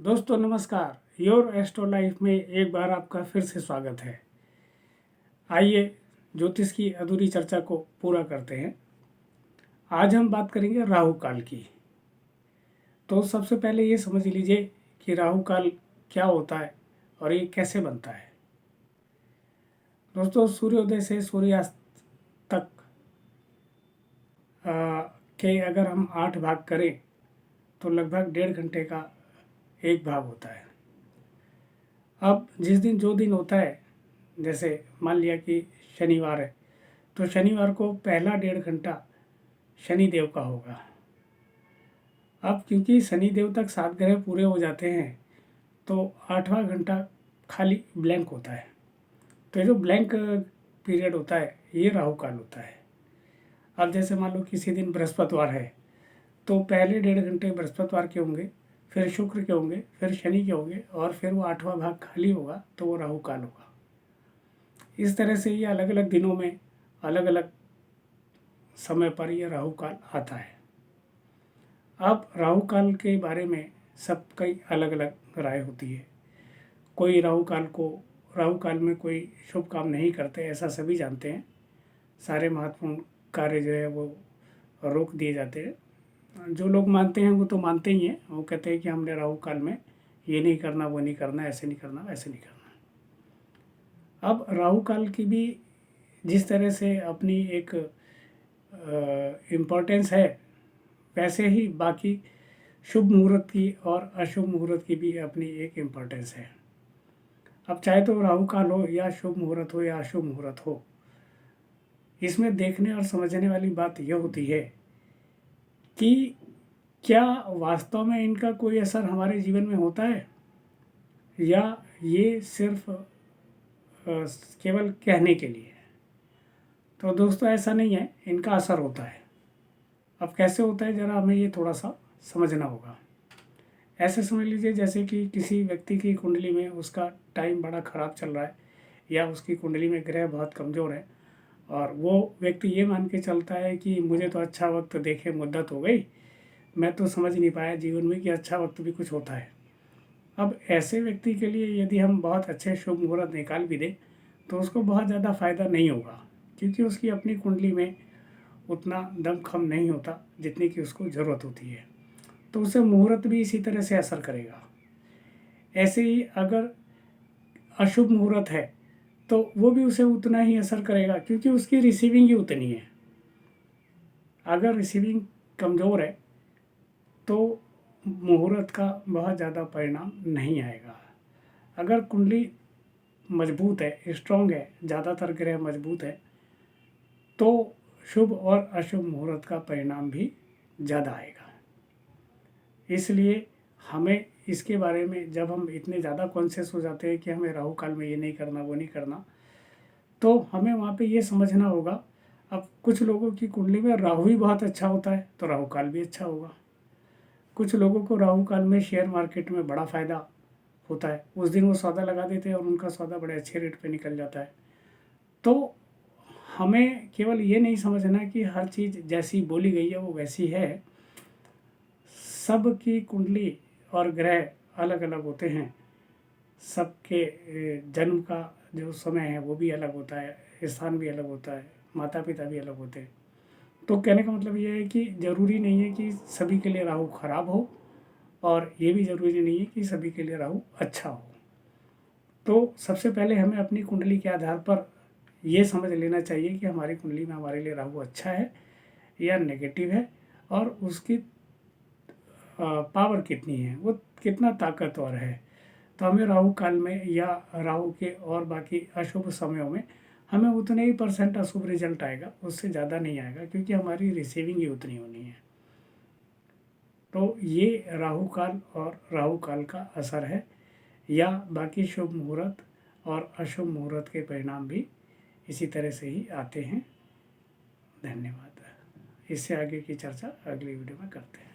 दोस्तों नमस्कार। Your astro life में एक बार आपका फिर से स्वागत है। आइए ज्योतिष की अधूरी चर्चा को पूरा करते हैं। आज हम बात करेंगे राहु काल की। तो सबसे पहले ये समझ लीजिए कि राहु काल क्या होता है और ये कैसे बनता है। दोस्तों सूर्योदय से सूर्यास्त तक के अगर हम 8 भाग करें तो लगभग 1.5 घंटे का एक भाग होता है। अब जिस दिन जो दिन होता है, जैसे मान लिया कि शनिवार है तो शनिवार को पहला 1.5 घंटा शनिदेव का होगा। अब क्योंकि शनिदेव तक 7 ग्रह पूरे हो जाते हैं तो 8वां घंटा खाली ब्लैंक होता है। तो ये जो ब्लैंक पीरियड होता है ये राहु काल होता है। अब जैसे मान लो किसी दिन बृहस्पतिवार है तो पहले 1.5 घंटे बृहस्पतिवार के होंगे, फिर शुक्र के होंगे, फिर शनि के होंगे और फिर वो 8वां भाग खाली होगा तो वो राहु काल होगा। इस तरह से ये अलग अलग दिनों में अलग अलग समय पर यह राहु काल आता है। अब राहु काल के बारे में सब कई अलग अलग राय होती है। कोई राहु काल में कोई शुभ काम नहीं करते, ऐसा सभी जानते हैं। सारे महत्वपूर्ण कार्य जो है वो रोक दिए जाते हैं। जो लोग मानते हैं वो तो मानते ही हैं, वो कहते हैं कि हमने राहु काल में ये नहीं करना, वो नहीं करना, ऐसे नहीं करना, वैसे नहीं करना। अब राहु काल की भी जिस तरह से अपनी एक इम्पोर्टेंस है, वैसे ही बाकी शुभ मुहूर्त की और अशुभ मुहूर्त की भी अपनी एक इम्पोर्टेंस है। अब चाहे तो राहु काल हो या शुभ मुहूर्त हो या अशुभ मुहूर्त हो, इसमें देखने और समझने वाली बात यह होती है कि क्या वास्तव में इनका कोई असर हमारे जीवन में होता है या ये सिर्फ केवल कहने के लिए है। तो दोस्तों ऐसा नहीं है, इनका असर होता है। अब कैसे होता है ज़रा हमें ये थोड़ा सा समझना होगा। ऐसे समझ लीजिए जैसे कि किसी व्यक्ति की कुंडली में उसका टाइम बड़ा ख़राब चल रहा है या उसकी कुंडली में ग्रह बहुत कमज़ोर है और वो व्यक्ति ये मान के चलता है कि मुझे तो अच्छा वक्त देखे मुद्दत हो गई, मैं तो समझ नहीं पाया जीवन में कि अच्छा वक्त भी कुछ होता है। अब ऐसे व्यक्ति के लिए यदि हम बहुत अच्छे शुभ मुहूर्त निकाल भी दें तो उसको बहुत ज़्यादा फ़ायदा नहीं होगा, क्योंकि उसकी अपनी कुंडली में उतना दमखम नहीं होता जितनी कि उसको ज़रूरत होती है। तो उसे मुहूर्त भी इसी तरह से असर करेगा। ऐसे ही अगर अशुभ मुहूर्त है तो वो भी उसे उतना ही असर करेगा, क्योंकि उसकी रिसीविंग ही उतनी है। अगर रिसीविंग कमज़ोर है तो मुहूर्त का बहुत ज़्यादा परिणाम नहीं आएगा। अगर कुंडली मजबूत है, स्ट्रॉन्ग है, ज़्यादातर ग्रह मजबूत है, तो शुभ और अशुभ मुहूर्त का परिणाम भी ज़्यादा आएगा। इसलिए हमें इसके बारे में जब हम इतने ज़्यादा कॉन्शियस हो जाते हैं कि हमें राहु काल में ये नहीं करना, वो नहीं करना, तो हमें वहाँ पे ये समझना होगा। अब कुछ लोगों की कुंडली में राहु ही बहुत अच्छा होता है तो राहु काल भी अच्छा होगा। कुछ लोगों को राहु काल में शेयर मार्केट में बड़ा फ़ायदा होता है, उस दिन वो सौदा लगा देते हैं और उनका सौदा बड़े अच्छे रेट पे निकल जाता है। तो हमें केवल ये नहीं समझना कि हर चीज़ जैसी बोली गई है वो वैसी है। सब की कुंडली और ग्रह अलग अलग होते हैं, सबके जन्म का जो समय है वो भी अलग होता है, स्थान भी अलग होता है, माता पिता भी अलग होते हैं। तो कहने का मतलब ये है कि ज़रूरी नहीं है कि सभी के लिए राहु खराब हो और ये भी ज़रूरी नहीं है कि सभी के लिए राहु अच्छा हो। तो सबसे पहले हमें अपनी कुंडली के आधार पर ये समझ लेना चाहिए कि हमारी कुंडली में हमारे लिए राहु अच्छा है या नेगेटिव है और उसकी पावर कितनी है, वो कितना ताकतवर है। तो हमें राहु काल में या राहु के और बाकी अशुभ समयों में हमें उतने ही % अशुभ रिजल्ट आएगा, उससे ज़्यादा नहीं आएगा, क्योंकि हमारी रिसीविंग ही उतनी होनी है। तो ये राहु काल और राहु काल का असर है, या बाकी शुभ मुहूर्त और अशुभ मुहूर्त के परिणाम भी इसी तरह से ही आते हैं। धन्यवाद। इससे आगे की चर्चा अगली वीडियो में करते हैं।